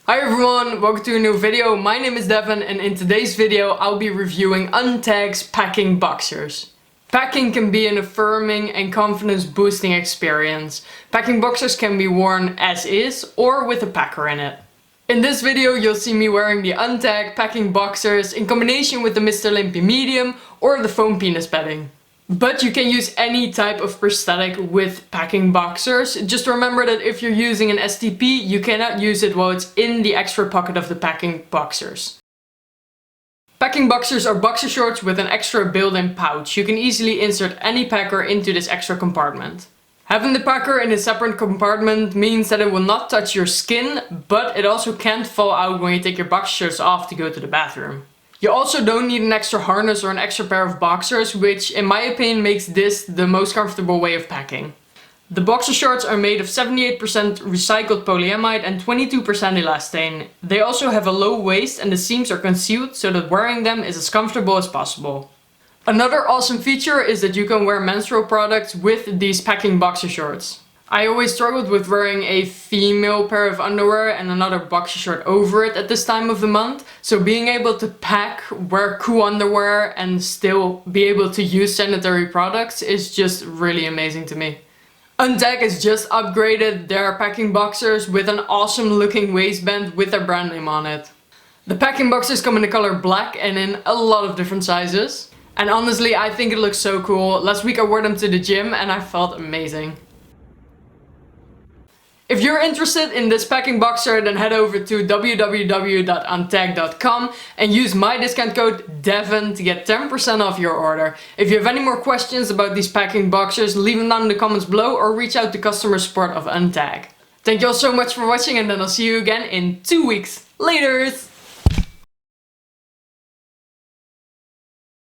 Hi everyone, welcome to a new video. My name is Deven and in today's video I'll be reviewing UNTAG's packing boxers. Packing can be an affirming and confidence boosting experience. Packing boxers can be worn as is or with a packer in it. In this video you'll see me wearing the UNTAG packing boxers in combination with the Mr. Limpy medium or the foam penis padding. But you can use any type of prosthetic with packing boxers. Just remember that if you're using an STP, you cannot use it while it's in the extra pocket of the packing boxers. Packing boxers are boxer shorts with an extra built-in pouch. You can easily insert any packer into this extra compartment. Having the packer in a separate compartment means that it will not touch your skin, but it also can't fall out when you take your boxer shorts off to go to the bathroom. You also don't need an extra harness or an extra pair of boxers, which in my opinion makes this the most comfortable way of packing. The boxer shorts are made of 78% recycled polyamide and 22% elastane. They also have a low waist and the seams are concealed so that wearing them is as comfortable as possible. Another awesome feature is that you can wear menstrual products with these packing boxer shorts. I always struggled with wearing a female pair of underwear and another boxer short over it at this time of the month. So being able to pack, wear cool underwear and still be able to use sanitary products is just really amazing to me. UNTAG has just upgraded their packing boxers with an awesome looking waistband with their brand name on it. The packing boxers come in the color black and in a lot of different sizes. And honestly, I think it looks so cool. Last week I wore them to the gym and I felt amazing. If you're interested in this packing boxer, then head over to www.untag.com and use my discount code DEVEN to get 10% off your order. If you have any more questions about these packing boxers, leave them down in the comments below or reach out to customer support of UNTAG. Thank you all so much for watching and then I'll see you again in 2 weeks. Laters!